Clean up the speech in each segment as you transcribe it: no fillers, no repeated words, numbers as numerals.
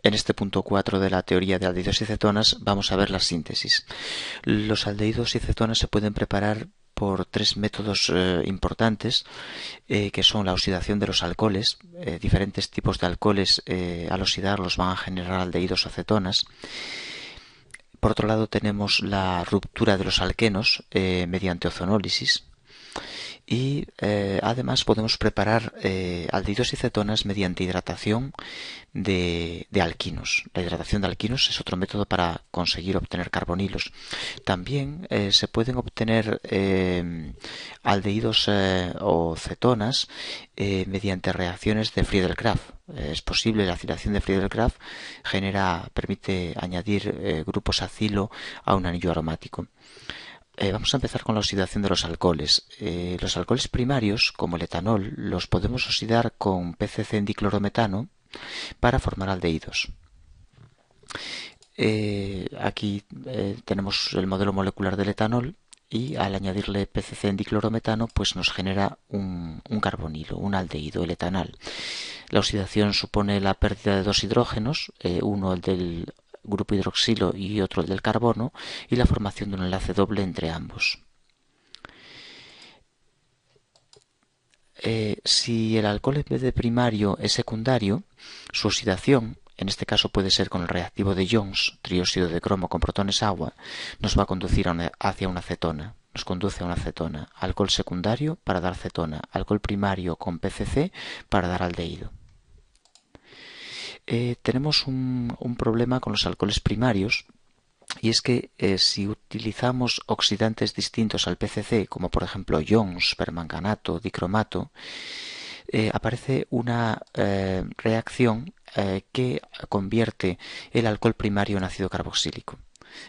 En este punto 4 de la teoría de aldehídos y cetonas vamos a ver la síntesis. Los aldehídos y cetonas se pueden preparar por tres métodos importantes, que son la oxidación de los alcoholes. Diferentes tipos de alcoholes al oxidarlos van a generar aldehídos o cetonas. Por otro lado tenemos la ruptura de los alquenos mediante ozonólisis. Y además podemos preparar aldehídos y cetonas mediante hidratación de alquinos. La hidratación de alquinos es otro método para conseguir obtener carbonilos. También se pueden obtener aldehídos o cetonas mediante reacciones de Friedel-Crafts. Es posible, la acilación de Friedel-Crafts permite añadir grupos acilo a un anillo aromático. Vamos a empezar con la oxidación de los alcoholes. Los alcoholes primarios, como el etanol, los podemos oxidar con PCC en diclorometano para formar aldehídos. Aquí tenemos el modelo molecular del etanol y al añadirle PCC en diclorometano pues nos genera un carbonilo, un aldehído, el etanal. La oxidación supone la pérdida de dos hidrógenos, uno el del grupo hidroxilo y otro el del carbono, y la formación de un enlace doble entre ambos. Si el alcohol en vez de primario es secundario, su oxidación, en este caso puede ser con el reactivo de Jones, trióxido de cromo con protones agua, nos va a conducir hacia una cetona. Nos conduce a una cetona. Alcohol secundario para dar cetona. Alcohol primario con PCC para dar aldehído. Tenemos un problema con los alcoholes primarios, y es que si utilizamos oxidantes distintos al PCC, como por ejemplo Jones, permanganato, dicromato, aparece una reacción que convierte el alcohol primario en ácido carboxílico.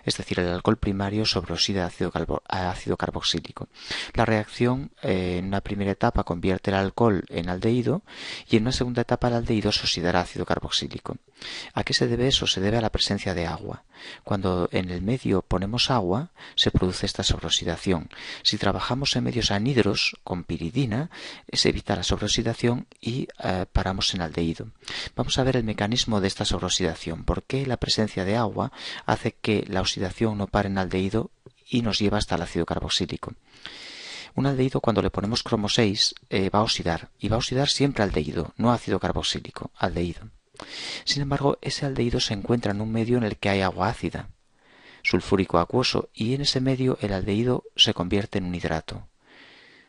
Es decir, el alcohol primario sobreoxida a ácido carboxílico. La reacción en una primera etapa convierte el alcohol en aldehído y en una segunda etapa el aldehído se oxidará a ácido carboxílico. ¿A qué se debe eso? Se debe a la presencia de agua. Cuando en el medio ponemos agua, se produce esta sobreoxidación. Si trabajamos en medios anhidros con piridina, se evita la sobreoxidación y paramos en aldehído. Vamos a ver el mecanismo de esta sobreoxidación. ¿Por qué la presencia de agua hace que la oxidación no pare en aldehído y nos lleva hasta el ácido carboxílico? Un aldehído, cuando le ponemos cromo 6, va a oxidar, y va a oxidar siempre aldehído, no ácido carboxílico, aldehído. Sin embargo, ese aldehído se encuentra en un medio en el que hay agua ácida, sulfúrico acuoso, y en ese medio el aldehído se convierte en un hidrato.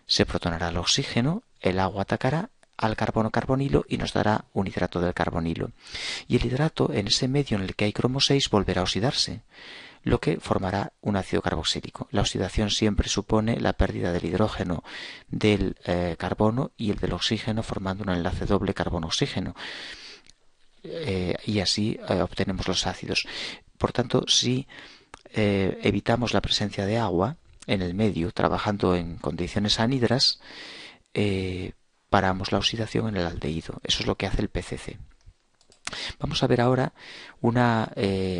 Se protonará el oxígeno, el agua atacará al carbono carbonilo y nos dará un hidrato del carbonilo. Y el hidrato, en ese medio en el que hay cromo 6, volverá a oxidarse, lo que formará un ácido carboxílico. La oxidación siempre supone la pérdida del hidrógeno del carbono y el del oxígeno, formando un enlace doble carbono-oxígeno. Y así obtenemos los ácidos. Por tanto, si evitamos la presencia de agua en el medio, trabajando en condiciones anhidras, paramos la oxidación en el aldehído. Eso es lo que hace el PCC. Vamos a ver ahora una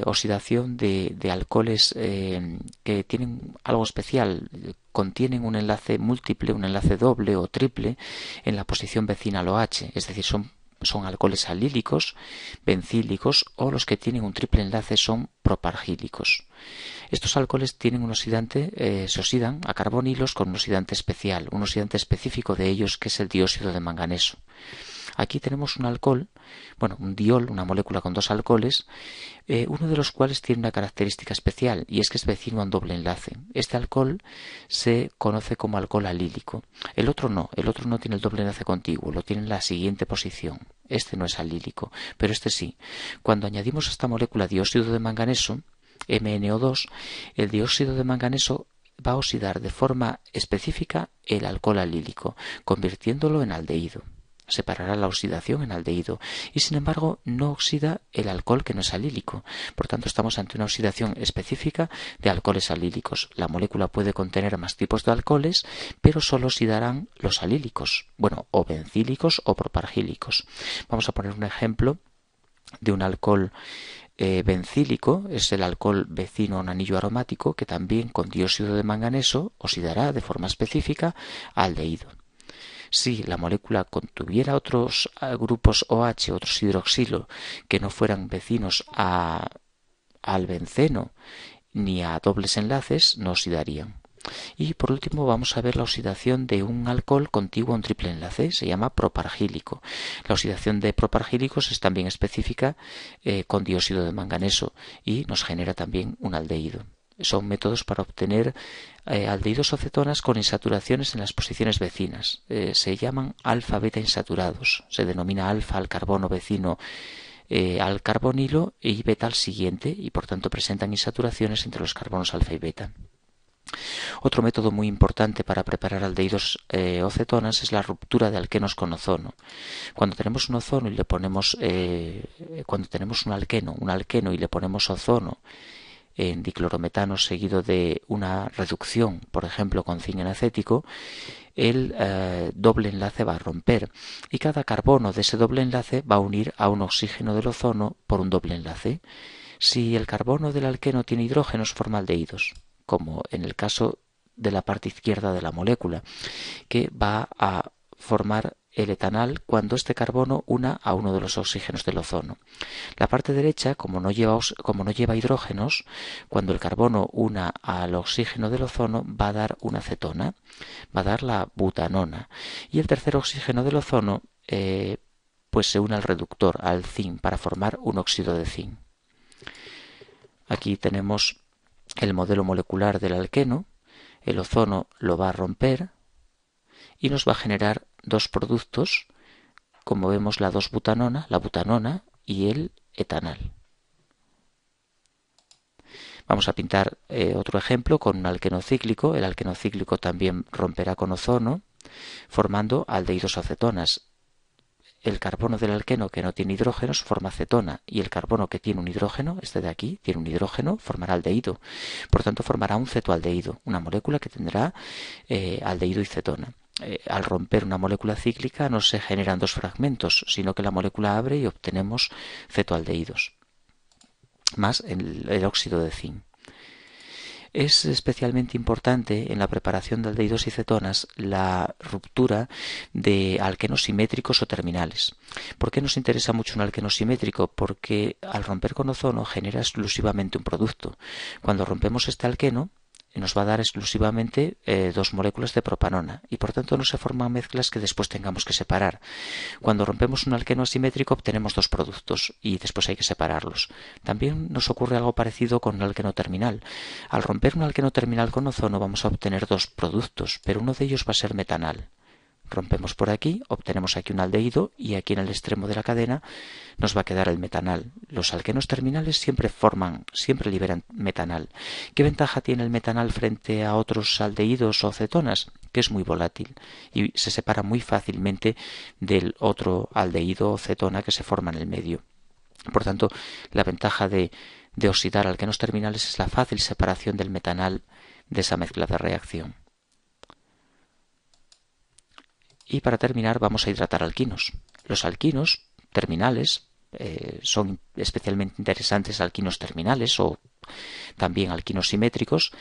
oxidación de alcoholes que tienen algo especial. Contienen un enlace múltiple, un enlace doble o triple en la posición vecina al OH, es decir, son alcoholes alílicos, bencílicos, o los que tienen un triple enlace son propargílicos. Estos alcoholes tienen un oxidante, se oxidan a carbonilos con un oxidante especial, un oxidante específico de ellos que es el dióxido de manganeso. Aquí tenemos un alcohol, un diol, una molécula con dos alcoholes, uno de los cuales tiene una característica especial, y es que es vecino a un doble enlace. Este alcohol se conoce como alcohol alílico. El otro no tiene el doble enlace contiguo, lo tiene en la siguiente posición. Este no es alílico, pero este sí. Cuando añadimos a esta molécula dióxido de manganeso, MnO2, el dióxido de manganeso va a oxidar de forma específica el alcohol alílico, convirtiéndolo en aldehído. Separará la oxidación en aldehído y sin embargo no oxida el alcohol que no es alílico. Por tanto, estamos ante una oxidación específica de alcoholes alílicos. La molécula puede contener más tipos de alcoholes, pero solo oxidarán los alílicos, o bencílicos o propargílicos. Vamos a poner un ejemplo de un alcohol bencílico. Es el alcohol vecino a un anillo aromático que también con dióxido de manganeso oxidará de forma específica aldehído. Si la molécula contuviera otros grupos OH, otros hidroxilo, que no fueran vecinos al benceno ni a dobles enlaces, no oxidarían. Y por último vamos a ver la oxidación de un alcohol contiguo a un triple enlace, se llama propargílico. La oxidación de propargílicos es también específica con dióxido de manganeso y nos genera también un aldehído. Son métodos para obtener aldehídos o cetonas con insaturaciones en las posiciones vecinas. Se llaman alfa-beta insaturados. Se denomina alfa al carbono vecino al carbonilo y beta al siguiente, y por tanto presentan insaturaciones entre los carbonos alfa y beta. Otro método muy importante para preparar aldehídos o cetonas es la ruptura de alquenos con ozono. Cuando tenemos un ozono y le ponemos, cuando tenemos un alqueno y le ponemos ozono en diclorometano seguido de una reducción, por ejemplo con zinc en acético, el doble enlace va a romper y cada carbono de ese doble enlace va a unir a un oxígeno del ozono por un doble enlace. Si el carbono del alqueno tiene hidrógenos, forma aldehídos, como en el caso de la parte izquierda de la molécula, que va a formar el etanal cuando este carbono una a uno de los oxígenos del ozono. La parte derecha, como no lleva hidrógenos, cuando el carbono una al oxígeno del ozono va a dar una cetona, va a dar la butanona. Y el tercer oxígeno del ozono pues se une al reductor, al zinc, para formar un óxido de zinc. Aquí tenemos el modelo molecular del alqueno. El ozono lo va a romper y nos va a generar dos productos, como vemos la 2-butanona, la butanona y el etanal. Vamos a pintar otro ejemplo con un alqueno cíclico. El alqueno cíclico también romperá con ozono, formando aldehídos o cetonas. El carbono del alqueno que no tiene hidrógenos forma cetona y el carbono que tiene un hidrógeno, este de aquí, tiene un hidrógeno, formará aldehído. Por tanto, formará un cetoaldehído, una molécula que tendrá aldehído y cetona. Al romper una molécula cíclica no se generan dos fragmentos, sino que la molécula abre y obtenemos cetoaldehídos, más el óxido de zinc. Es especialmente importante en la preparación de aldehídos y cetonas la ruptura de alquenos simétricos o terminales. ¿Por qué nos interesa mucho un alqueno simétrico? Porque al romper con ozono genera exclusivamente un producto. Cuando rompemos este alqueno nos va a dar exclusivamente dos moléculas de propanona y por tanto no se forman mezclas que después tengamos que separar. Cuando rompemos un alqueno asimétrico obtenemos dos productos y después hay que separarlos. También nos ocurre algo parecido con un alqueno terminal. Al romper un alqueno terminal con ozono vamos a obtener dos productos, pero uno de ellos va a ser metanal. Rompemos por aquí, obtenemos aquí un aldehído y aquí en el extremo de la cadena nos va a quedar el metanal. Los alquenos terminales siempre liberan metanal. ¿Qué ventaja tiene el metanal frente a otros aldehídos o cetonas? Que es muy volátil y se separa muy fácilmente del otro aldehído o cetona que se forma en el medio. Por tanto, la ventaja de oxidar alquenos terminales es la fácil separación del metanal de esa mezcla de reacción. Y para terminar vamos a hidratar alquinos. Los alquinos terminales son especialmente interesantes alquinos terminales o también alquinos simétricos.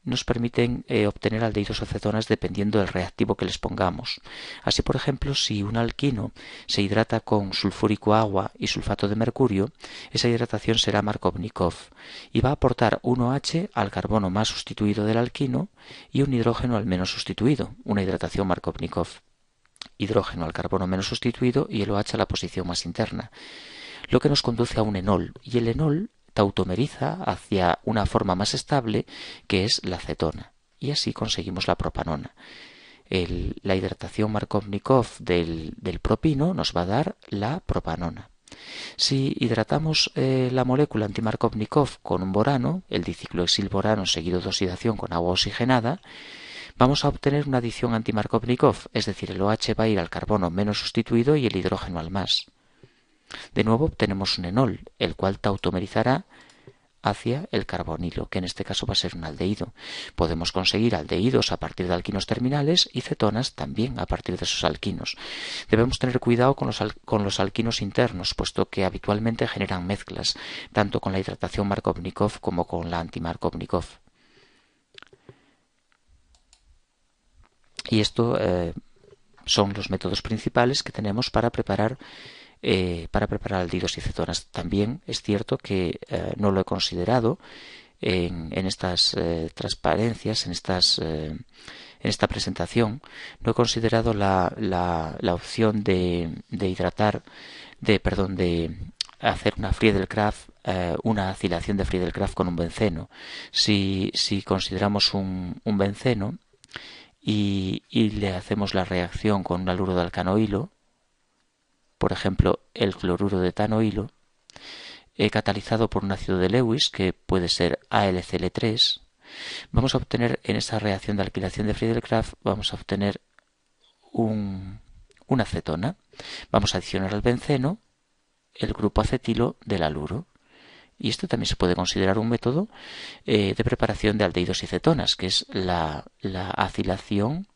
Nos permiten obtener aldehídos o cetonas dependiendo del reactivo que les pongamos. Así, por ejemplo, si un alquino se hidrata con sulfúrico agua y sulfato de mercurio, esa hidratación será Markovnikov y va a aportar un OH al carbono más sustituido del alquino y un hidrógeno al menos sustituido, una hidratación Markovnikov. Hidrógeno al carbono menos sustituido y el OH a la posición más interna, lo que nos conduce a un enol, y el enol tautomeriza hacia una forma más estable que es la cetona, y así conseguimos la propanona. La hidratación Markovnikov del propino nos va a dar la propanona. Si hidratamos la molécula antimarkovnikov con un borano, el diciclohexilborano seguido de oxidación con agua oxigenada, vamos a obtener una adición antimarkovnikov, es decir, el OH va a ir al carbono menos sustituido y el hidrógeno al más. De nuevo obtenemos un enol, el cual tautomerizará hacia el carbonilo, que en este caso va a ser un aldehído. Podemos conseguir aldehídos a partir de alquinos terminales y cetonas también a partir de esos alquinos. Debemos tener cuidado con los alquinos internos, puesto que habitualmente generan mezclas, tanto con la hidratación Markovnikov como con la antimarkovnikov. Y esto Son los métodos principales que tenemos para preparar aldehídos y cetonas. También es cierto que no lo he considerado en estas transparencias, en esta presentación. No he considerado la opción de hacer una Friedelkraft, una acilación de Friedelkraft con un benceno. Si consideramos un benceno y le hacemos la reacción con un haluro de alcanoilo, por ejemplo el cloruro de tanoilo, catalizado por un ácido de Lewis, que puede ser AlCl3, vamos a obtener en esa reacción de alquilación de Friedelkraft, vamos a obtener una acetona. Vamos a adicionar al benceno el grupo acetilo del haluro. Y esto también se puede considerar un método de preparación de aldehídos y cetonas, que es la acilación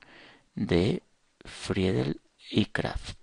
de Friedel y Kraft.